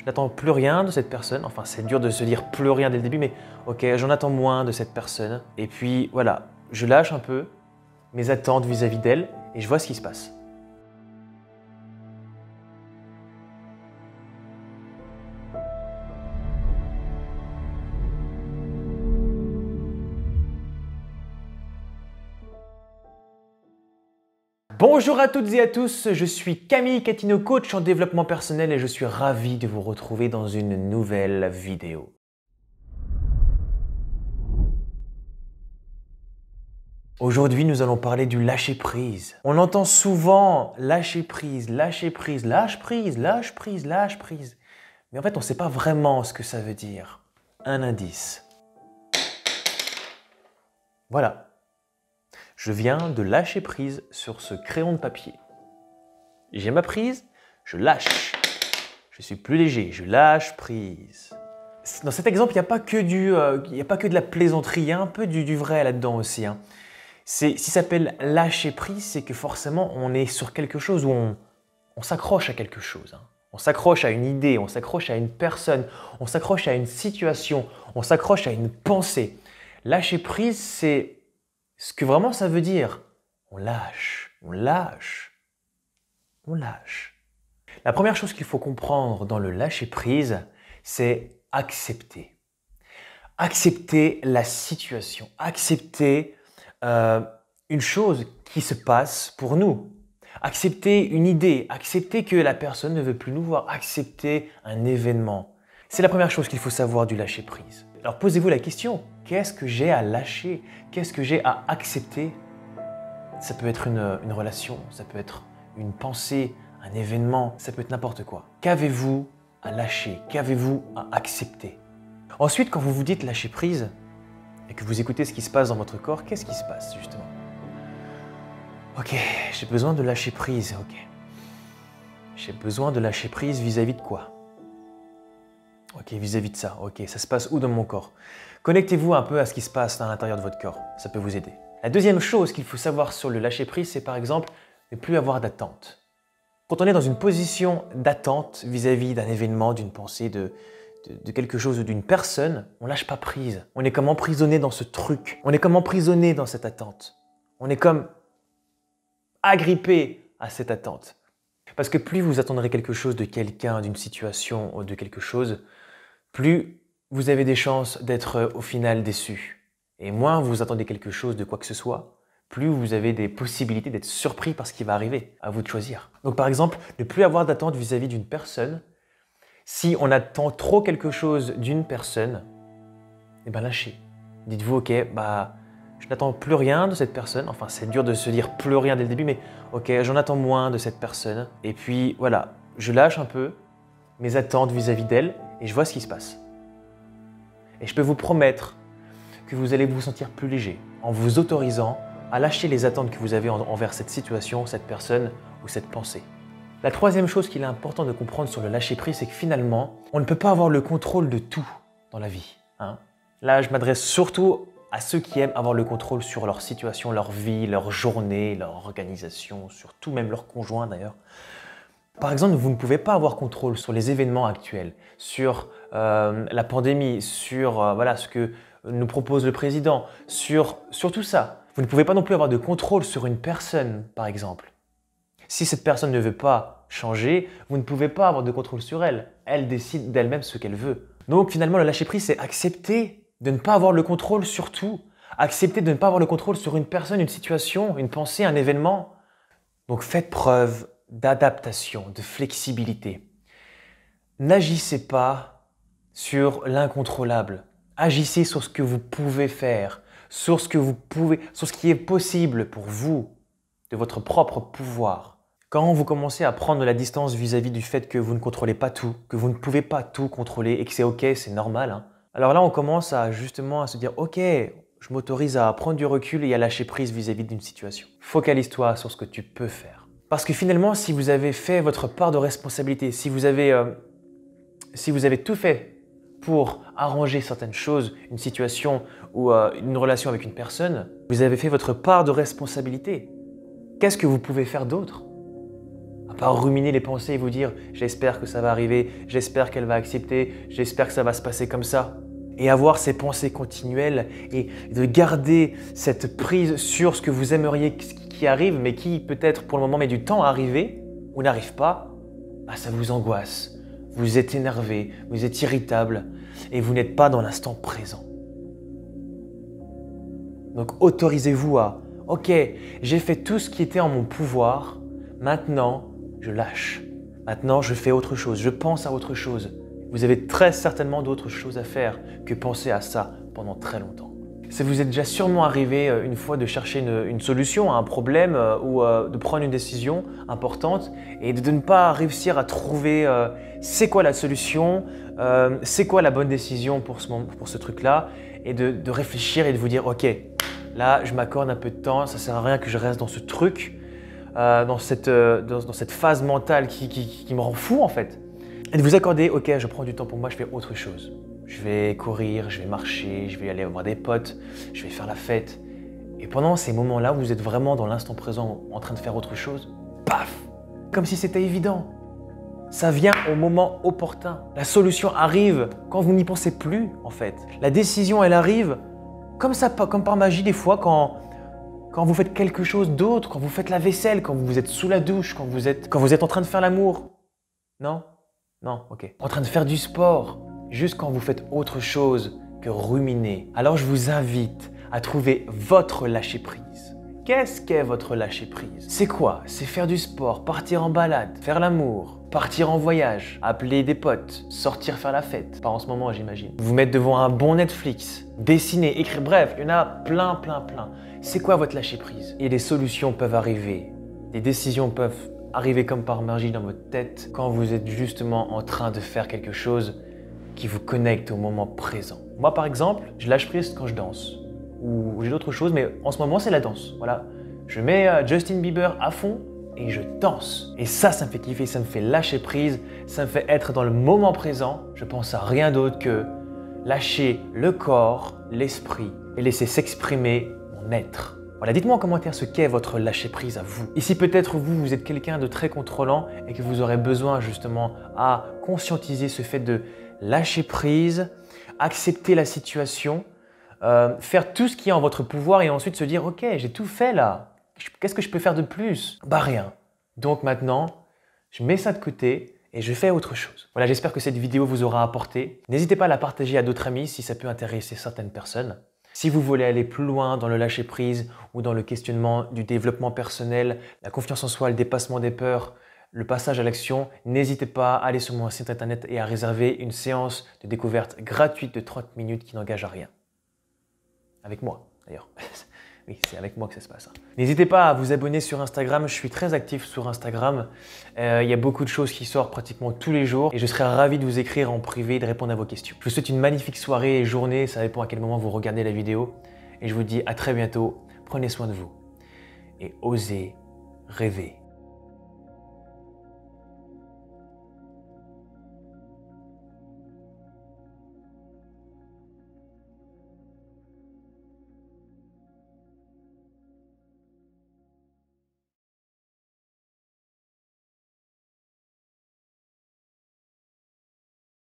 Je n'attends plus rien de cette personne. Enfin, c'est dur de se dire plus rien dès le début, mais ok, j'en attends moins de cette personne. Et puis voilà, je lâche un peu mes attentes vis-à-vis d'elle et je vois ce qui se passe. Bonjour à toutes et à tous, je suis Camille Catino, coach en développement personnel et je suis ravi de vous retrouver dans une nouvelle vidéo. Aujourd'hui, nous allons parler du lâcher-prise. On entend souvent lâcher-prise, lâcher-prise, lâche-prise, lâche-prise, lâche-prise. Mais en fait, on ne sait pas vraiment ce que ça veut dire. Un indice. Voilà. Je viens de lâcher prise sur ce crayon de papier. J'ai ma prise, je lâche. Je suis plus léger, je lâche prise. Dans cet exemple, il n'y a pas que de la plaisanterie, il y a un peu du vrai là-dedans aussi. Si ça s'appelle lâcher prise, c'est que forcément on est sur quelque chose où on s'accroche à quelque chose. On s'accroche à une idée, on s'accroche à une personne, on s'accroche à une situation, on s'accroche à une pensée. Lâcher prise, c'est ce que vraiment ça veut dire. On lâche, on lâche, on lâche. La première chose qu'il faut comprendre dans le lâcher prise, c'est accepter. Accepter la situation, accepter une chose qui se passe pour nous. Accepter une idée, accepter que la personne ne veut plus nous voir, accepter un événement. C'est la première chose qu'il faut savoir du lâcher prise. Alors posez-vous la question, qu'est-ce que j'ai à lâcher? Qu'est-ce que j'ai à accepter? Ça peut être une relation, ça peut être une pensée, un événement, ça peut être n'importe quoi. Qu'avez-vous à lâcher? Qu'avez-vous à accepter? Ensuite, quand vous vous dites lâcher prise et que vous écoutez ce qui se passe dans votre corps, qu'est-ce qui se passe justement? Ok, j'ai besoin de lâcher prise, ok. J'ai besoin de lâcher prise vis-à-vis de quoi? Ok, vis-à-vis de ça, ok, ça se passe où dans mon corps? Connectez-vous un peu à ce qui se passe à l'intérieur de votre corps, ça peut vous aider. La deuxième chose qu'il faut savoir sur le lâcher-prise, c'est par exemple ne plus avoir d'attente. Quand on est dans une position d'attente vis-à-vis d'un événement, d'une pensée, de quelque chose ou d'une personne, on ne lâche pas prise. On est comme emprisonné dans ce truc, on est comme emprisonné dans cette attente. On est comme agrippé à cette attente. Parce que plus vous attendrez quelque chose de quelqu'un, d'une situation ou de quelque chose, plus vous avez des chances d'être au final déçu. Et moins vous attendez quelque chose de quoi que ce soit, plus vous avez des possibilités d'être surpris par ce qui va arriver. À vous de choisir. Donc par exemple, ne plus avoir d'attente vis-à-vis d'une personne. Si on attend trop quelque chose d'une personne, eh bien lâchez. Dites-vous, ok, je n'attends plus rien de cette personne. Enfin, c'est dur de se dire plus rien dès le début, mais ok, j'en attends moins de cette personne. Et puis voilà, je lâche un peu mes attentes vis-à-vis d'elle et je vois ce qui se passe. Et je peux vous promettre que vous allez vous sentir plus léger en vous autorisant à lâcher les attentes que vous avez envers cette situation, cette personne ou cette pensée. La troisième chose qu'il est important de comprendre sur le lâcher-prise, c'est que finalement, on ne peut pas avoir le contrôle de tout dans la vie. Là, je m'adresse surtout à ceux qui aiment avoir le contrôle sur leur situation, leur vie, leur journée, leur organisation, surtout même leur conjoint d'ailleurs. Par exemple, vous ne pouvez pas avoir contrôle sur les événements actuels, sur la pandémie, sur ce que nous propose le président, sur tout ça. Vous ne pouvez pas non plus avoir de contrôle sur une personne, par exemple. Si cette personne ne veut pas changer, vous ne pouvez pas avoir de contrôle sur elle. Elle décide d'elle-même ce qu'elle veut. Donc finalement, le lâcher-prise, c'est accepter de ne pas avoir le contrôle sur tout. Accepter de ne pas avoir le contrôle sur une personne, une situation, une pensée, un événement. Donc faites preuve d'adaptation, de flexibilité. N'agissez pas sur l'incontrôlable. Agissez sur ce que vous pouvez faire, sur ce qui est possible pour vous, de votre propre pouvoir. Quand vous commencez à prendre de la distance vis-à-vis du fait que vous ne contrôlez pas tout, que vous ne pouvez pas tout contrôler et que c'est ok, c'est normal. Alors là, on commence justement à se dire ok, je m'autorise à prendre du recul et à lâcher prise vis-à-vis d'une situation. Focalise-toi sur ce que tu peux faire. Parce que finalement, si vous avez fait votre part de responsabilité, si vous avez tout fait pour arranger certaines choses, une situation ou une relation avec une personne, vous avez fait votre part de responsabilité. Qu'est-ce que vous pouvez faire d'autre? À part ruminer les pensées et vous dire « j'espère que ça va arriver, j'espère qu'elle va accepter, j'espère que ça va se passer comme ça ». Et avoir ces pensées continuelles et de garder cette prise sur ce que vous aimeriez qui arrive, mais qui peut-être pour le moment met du temps à arriver ou n'arrive pas, bah ça vous angoisse. Vous êtes énervé, vous êtes irritable et vous n'êtes pas dans l'instant présent. Donc autorisez-vous à « ok, j'ai fait tout ce qui était en mon pouvoir, maintenant je lâche. Maintenant je fais autre chose, je pense à autre chose. » Vous avez très certainement d'autres choses à faire que penser à ça pendant très longtemps. Ça vous est déjà sûrement arrivé une fois de chercher une solution à un problème ou de prendre une décision importante et de ne pas réussir à trouver c'est quoi la solution, c'est quoi la bonne décision pour ce truc-là et de réfléchir et de vous dire « ok, là je m'accorde un peu de temps, ça ne sert à rien que je reste dans ce truc, dans cette phase mentale qui me rend fou en fait. » Et de vous accorder, ok, je prends du temps pour moi, je fais autre chose. Je vais courir, je vais marcher, je vais aller voir des potes, je vais faire la fête. Et pendant ces moments-là, vous êtes vraiment dans l'instant présent en train de faire autre chose, paf! Comme si c'était évident. Ça vient au moment opportun. La solution arrive quand vous n'y pensez plus, en fait. La décision, elle arrive comme ça, comme par magie des fois quand vous faites quelque chose d'autre, quand vous faites la vaisselle, quand vous êtes sous la douche, quand vous êtes en train de faire l'amour. Non? Non, ok. En train de faire du sport, juste quand vous faites autre chose que ruminer. Alors je vous invite à trouver votre lâcher-prise. Qu'est-ce qu'est votre lâcher-prise? C'est quoi? C'est faire du sport, partir en balade, faire l'amour, partir en voyage, appeler des potes, sortir faire la fête. Pas en ce moment, j'imagine. Vous mettre devant un bon Netflix, dessiner, écrire, bref, il y en a plein. C'est quoi votre lâcher-prise? Et des solutions peuvent arriver, des décisions peuvent arriver comme par magie dans votre tête quand vous êtes justement en train de faire quelque chose qui vous connecte au moment présent. Moi par exemple, je lâche prise quand je danse ou j'ai d'autres choses, mais en ce moment c'est la danse. Voilà, je mets Justin Bieber à fond et je danse. Et ça me fait kiffer, ça me fait lâcher prise, ça me fait être dans le moment présent. Je pense à rien d'autre que lâcher le corps, l'esprit et laisser s'exprimer mon être. Voilà, dites-moi en commentaire ce qu'est votre lâcher-prise à vous. Et si peut-être vous êtes quelqu'un de très contrôlant et que vous aurez besoin justement à conscientiser ce fait de lâcher prise, accepter la situation, faire tout ce qui est en votre pouvoir et ensuite se dire « ok, j'ai tout fait là, qu'est-ce que je peux faire de plus ?» Bah rien. Donc maintenant, je mets ça de côté et je fais autre chose. Voilà, j'espère que cette vidéo vous aura apporté. N'hésitez pas à la partager à d'autres amis si ça peut intéresser certaines personnes. Si vous voulez aller plus loin dans le lâcher-prise ou dans le questionnement du développement personnel, la confiance en soi, le dépassement des peurs, le passage à l'action, n'hésitez pas à aller sur mon site internet et à réserver une séance de découverte gratuite de 30 minutes qui n'engage à rien. Avec moi, d'ailleurs. Oui, c'est avec moi que ça se passe. N'hésitez pas à vous abonner sur Instagram. Je suis très actif sur Instagram. Il y a beaucoup de choses qui sortent pratiquement tous les jours et je serai ravi de vous écrire en privé et de répondre à vos questions. Je vous souhaite une magnifique soirée et journée. Ça dépend à quel moment vous regardez la vidéo. Et je vous dis à très bientôt. Prenez soin de vous et osez rêver.